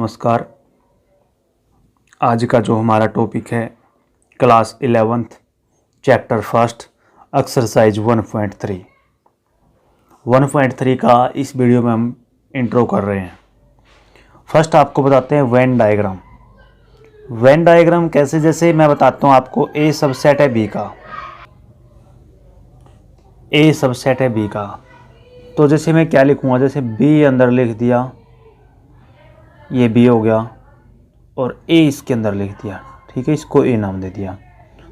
नमस्कार। आज का जो हमारा टॉपिक है class 11th chapter first exercise 1.3 का इस वीडियो में हम इंट्रो कर रहे हैं। फर्स्ट आपको बताते हैं वेन डायग्राम। वेन डायग्राम कैसे, जैसे मैं बताता हूँ आपको, ए सबसेट है बी का, ए सबसेट है बी का, तो जैसे मैं क्या लिखूँगा, जैसे बी अंदर लिख दिया, ये बी हो गया, और ए इसके अंदर लिख दिया, ठीक है, इसको ए नाम दे दिया।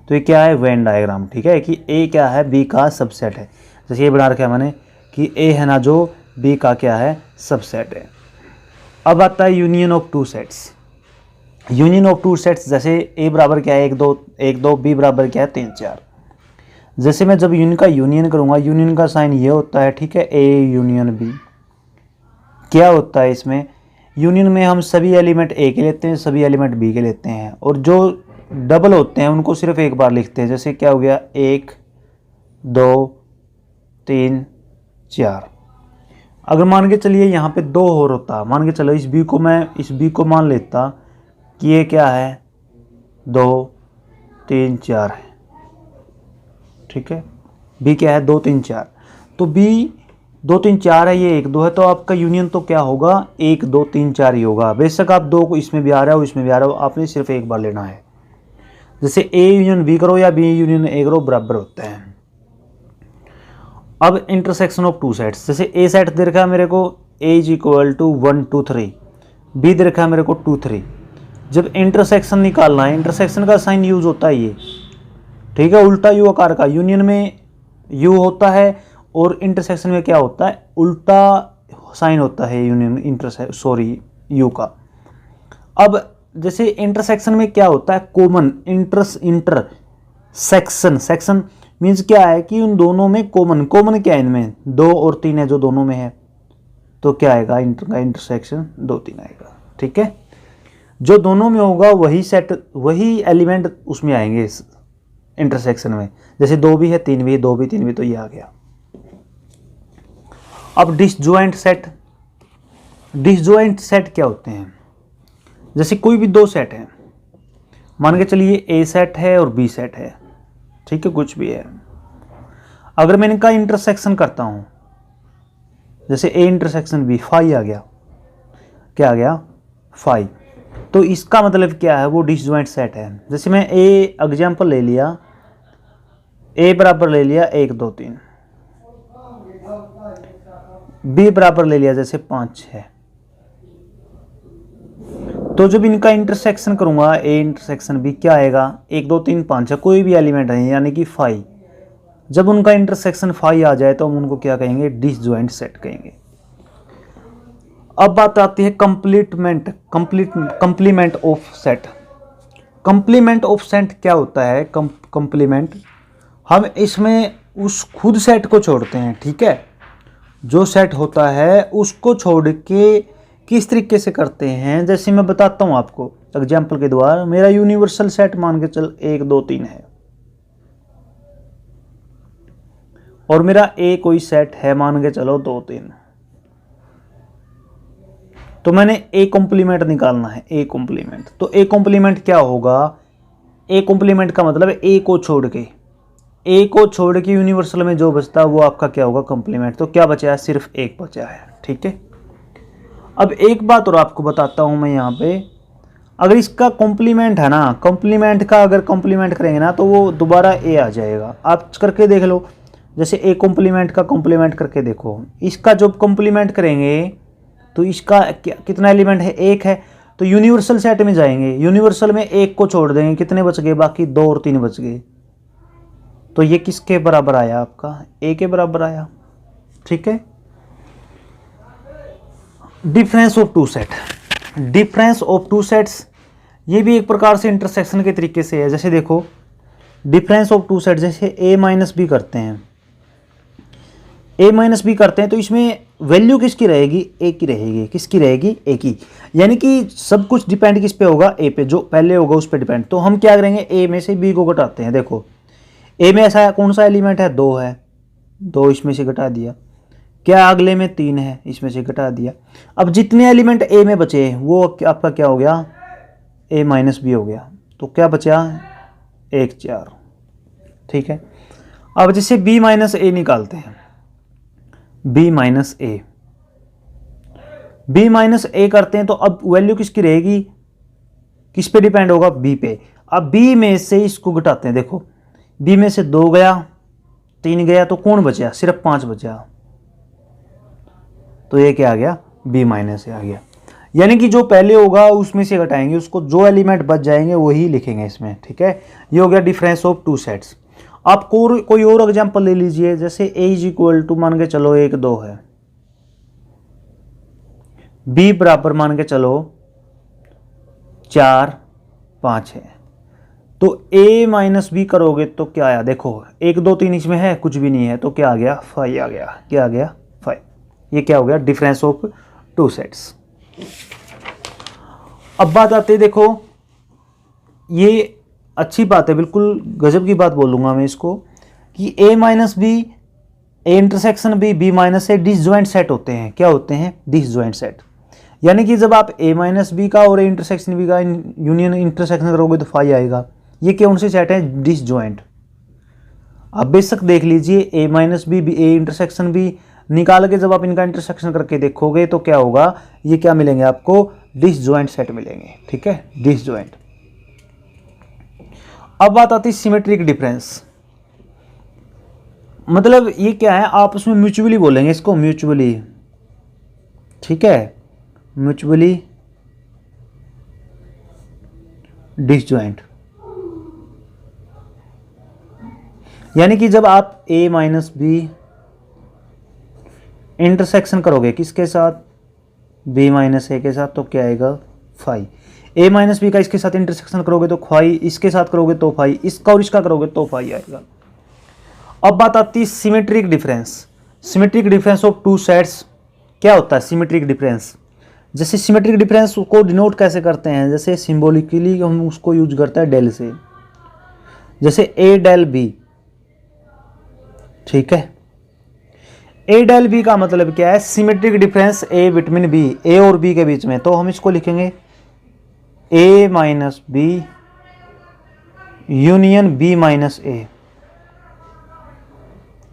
तो ये क्या है, वेन डायग्राम, ठीक है, कि ए क्या है, बी का सबसेट है। जैसे ये बना रखा है मैंने कि ए है ना जो बी का क्या है, सबसेट है। अब आता है union of two sets. Union of two sets, जैसे ए बराबर क्या है, 1 2, बी बराबर क्या है, 3 4। जैसे मैं जब यूनियन का यूनियन करूँगा, यूनियन का साइन ये होता है, ठीक है, ए यूनियन बी। क्या होता है इसमें, यूनियन में हम सभी एलिमेंट ए के लेते हैं, सभी एलिमेंट बी के लेते हैं, और जो डबल होते हैं उनको सिर्फ एक बार लिखते हैं। जैसे क्या हो गया, 1 2 3 4। अगर मान के चलिए यहाँ पे 2 और होता, मान के चलो इस बी को मान लेता कि ये क्या है, 2 3 4 है, ठीक है, बी क्या है, 2 3 4। तो बी 2 3 4 है, ये 1 2 है, तो आपका यूनियन तो क्या होगा, 1 2 3 4 ही होगा। बेशक आप 2 को इसमें भी आ रहा हो, इसमें भी आ रहा हो, आपने सिर्फ एक बार लेना है। जैसे ए यूनियन बी करो या बी यूनियन ए करो, बराबर होते हैं। अब इंटरसेक्शन ऑफ टू सेट्स, जैसे ए सेट दे रखा है मेरे को, ए इज इक्वल टू 1 2 3, बी दे रखा है मेरे को 2 3। जब इंटरसेक्शन निकालना है, इंटरसेक्शन का साइन यूज होता है ये, ठीक है, उल्टा यू आकार का। यूनियन में यू होता है और इंटरसेक्शन में क्या होता है, उल्टा साइन होता है यूनियन यू का। अब जैसे इंटरसेक्शन में क्या होता है, कॉमन इंटरसेक्शन, सेक्शन मीन्स क्या है कि उन दोनों में कॉमन क्या है, इनमें 2 और 3 है जो दोनों में है, तो क्या आएगा, इंटरसेक्शन 2 3 आएगा, ठीक है। जो दोनों में होगा वही एलिमेंट उसमें आएंगे इस इंटरसेक्शन में। जैसे 2 भी है 3 भी है, 2 भी 3 भी, तो ये आ गया। अब डिसजॉइंट सेट क्या होते हैं, जैसे कोई भी 2 सेट है, मान के चलिए ए सेट है और बी सेट है, ठीक है, कुछ भी है। अगर मैं इनका इंटरसेक्शन करता हूं, जैसे ए इंटरसेक्शन बी, फाई आ गया, क्या आ गया, फाई, तो इसका मतलब क्या है, वो डिसजॉइंट सेट है। जैसे मैं ए एग्जाम्पल ले लिया, ए बराबर ले लिया 1 2 3, बी बराबर ले लिया जैसे 5 6, तो जब इनका इंटरसेक्शन करूंगा, ए इंटरसेक्शन बी, क्या आएगा, 1 2 3 5 है, कोई भी एलिमेंट है यानी कि फाई। जब उनका इंटरसेक्शन फाई आ जाए तो हम उनको क्या कहेंगे, डिसजॉइंट सेट कहेंगे। अब बात आती है complement of set. Complement of set क्या होता है, कंप्लीमेंट, हम इसमें उस खुद सेट को छोड़ते हैं, ठीक है, जो सेट होता है उसको छोड़ के किस तरीके से करते हैं। जैसे मैं बताता हूं आपको एग्जाम्पल के द्वारा, मेरा यूनिवर्सल सेट मान के चल 1 2 3 है, और मेरा ए कोई सेट है मान के चलो 2 3, तो मैंने ए कॉम्प्लीमेंट निकालना है, ए कॉम्प्लीमेंट। तो ए कॉम्प्लीमेंट क्या होगा, ए कॉम्प्लीमेंट का मतलब ए को छोड़ के यूनिवर्सल में जो बचता है वो आपका क्या होगा, कॉम्प्लीमेंट। तो क्या बचा है, सिर्फ 1 बचा है, ठीक है। अब एक बात और आपको बताता हूं मैं यहाँ पे, अगर इसका कॉम्प्लीमेंट है ना, कॉम्प्लीमेंट का अगर कॉम्प्लीमेंट करेंगे ना तो वो दोबारा ए आ जाएगा। आप करके देख लो, जैसे ए कॉम्प्लीमेंट का कॉम्प्लीमेंट करके देखो, इसका जब कॉम्प्लीमेंट करेंगे तो इसका कितना एलिमेंट है, 1 है, तो यूनिवर्सल सेट में जाएंगे, यूनिवर्सल में 1 को छोड़ देंगे, कितने बच गए, बाकी 2 और 3 बच गए। तो ये किसके बराबर आया, आपका ए के बराबर आया, ठीक है। डिफरेंस ऑफ टू सेट्स, ये भी एक प्रकार से इंटरसेक्शन के तरीके से है। जैसे देखो डिफरेंस ऑफ टू सेट, जैसे ए माइनस बी करते हैं, तो इसमें वैल्यू किसकी रहेगी, ए की रहेगी, किसकी रहेगी, ए की, यानी कि सब कुछ डिपेंड किस पे होगा, ए पे, जो पहले होगा उस पे डिपेंड। तो हम क्या करेंगे, ए में से बी को घटाते हैं। देखो ए में ऐसा कौन सा एलिमेंट है, 2 है, 2 इसमें से घटा दिया, क्या अगले में 3 है, इसमें से घटा दिया। अब जितने एलिमेंट ए में बचे वो आपका क्या हो गया, ए माइनस बी हो गया। तो क्या बचा, 1 4। ठीक है, अब जैसे बी माइनस ए निकालते हैं, बी माइनस ए, बी माइनस ए करते हैं तो अब वैल्यू किसकी रहेगी, किस पे डिपेंड होगा, बी पे। अब बी में से इसको घटाते हैं, देखो बी में से 2 गया, 3 गया, तो कौन बचा, सिर्फ 5 बचा। तो ये क्या आ गया, बी माइनस ए आ गया। यानी कि जो पहले होगा उसमें से घटाएंगे, उसको जो एलिमेंट बच जाएंगे वही लिखेंगे इसमें। ठीक है, ये हो गया डिफरेंस ऑफ 2 सेट्स। आप कोई और एग्जांपल ले लीजिए, जैसे a इज इक्वल टू मान के चलो 1 2 है, b बराबर मान के चलो 4 5 है। तो a माइनस बी करोगे तो क्या आया, देखो 1 2 3 इसमें है, कुछ भी नहीं है, तो क्या आ गया, 5 आ गया। क्या आ गया, 5। ये क्या हो गया, डिफरेंस ऑफ 2 सेट्स। अब बात आती है, देखो ये अच्छी बात है, बिल्कुल गजब की बात बोलूंगा मैं इसको, कि a minus B, A intersection B, B minus A disjoint set होते हैं। क्या होते हैं, डिसजॉइंट सेट। यानी कि जब आप a माइनस बी का और ए इंटरसेक्शन बी का यूनियन इंटरसेक्शन करोगे तो 5 आएगा। ये कौन से सेट हैं, डिसजॉइंट। आप बेशक देख लीजिए, a minus B, A intersection B निकाल के जब आप इनका इंटरसेक्शन करके देखोगे तो क्या होगा, ये क्या मिलेंगे आपको, डिसजॉइंट सेट मिलेंगे। ठीक है, डिसजॉइंट। अब बात आती है सिमेट्रिक डिफरेंस। मतलब ये क्या है, आप उसमें म्यूचुअली बोलेंगे इसको, म्यूचुअली। ठीक है, म्यूचुअली डिसजॉइंट। यानी कि जब आप a माइनस बी इंटरसेक्शन करोगे किसके साथ, b माइनस ए के साथ, तो क्या आएगा, 5। a माइनस बी का इसके साथ इंटरसेक्शन करोगे तो 5, इसके साथ करोगे तो 5, इसका और इसका करोगे तो 5 आएगा। अब बात आती है symmetric difference. Symmetric difference of 2 sets. क्या होता है सिमेट्रिक डिफरेंस, जैसे सिमेट्रिक डिफरेंस को डिनोट कैसे करते हैं, जैसे सिंबॉलिकली हम उसको यूज करते हैं डेल से, जैसे a डेल b। ठीक है, a डेल b का मतलब क्या है, symmetric difference a between b, a और b के बीच में। तो हम इसको लिखेंगे a minus B union b minus a।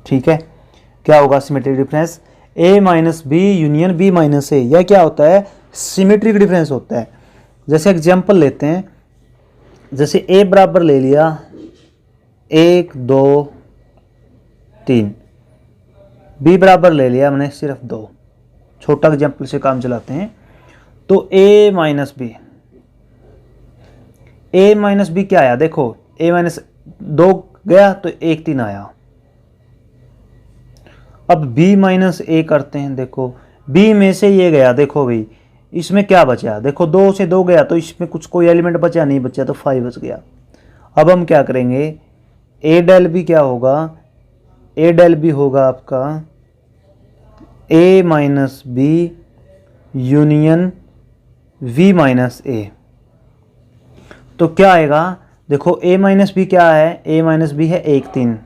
ठीक है, क्या होगा symmetric difference, a minus B union b minus a। यह क्या होता है, सिमेट्रिक डिफरेंस होता है। जैसे एग्जांपल लेते हैं, जैसे a बराबर ले लिया 1 2 3, b बराबर ले लिया हमने सिर्फ 2। छोटा एग्जांपल से काम चलाते हैं। तो a minus B, a minus B क्या आया, देखो a माइनस 2 गया तो 1 3 आया। अब b माइनस a करते हैं, देखो b में से ये गया, देखो भाई इसमें क्या बचा, देखो 2 से 2 गया तो इसमें कुछ कोई एलिमेंट बचा नहीं, बचा तो 5 बच गया। अब हम क्या करेंगे, a डेल b क्या होगा, a डेल b होगा आपका a minus B union v minus a। तो क्या आएगा, देखो a माइनस बी क्या है, a माइनस बी है 1 3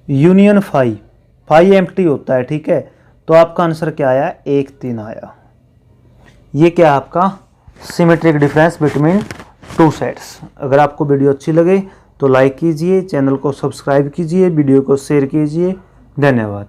यूनियन 5 एम्प्टी होता है। ठीक है, तो आपका आंसर क्या आया, 1 3 आया। ये क्या आपका सिमेट्रिक डिफरेंस बिटवीन 2 सेट्स। अगर आपको वीडियो अच्छी लगे तो लाइक कीजिए, चैनल को सब्सक्राइब कीजिए, वीडियो को शेयर कीजिए। धन्यवाद।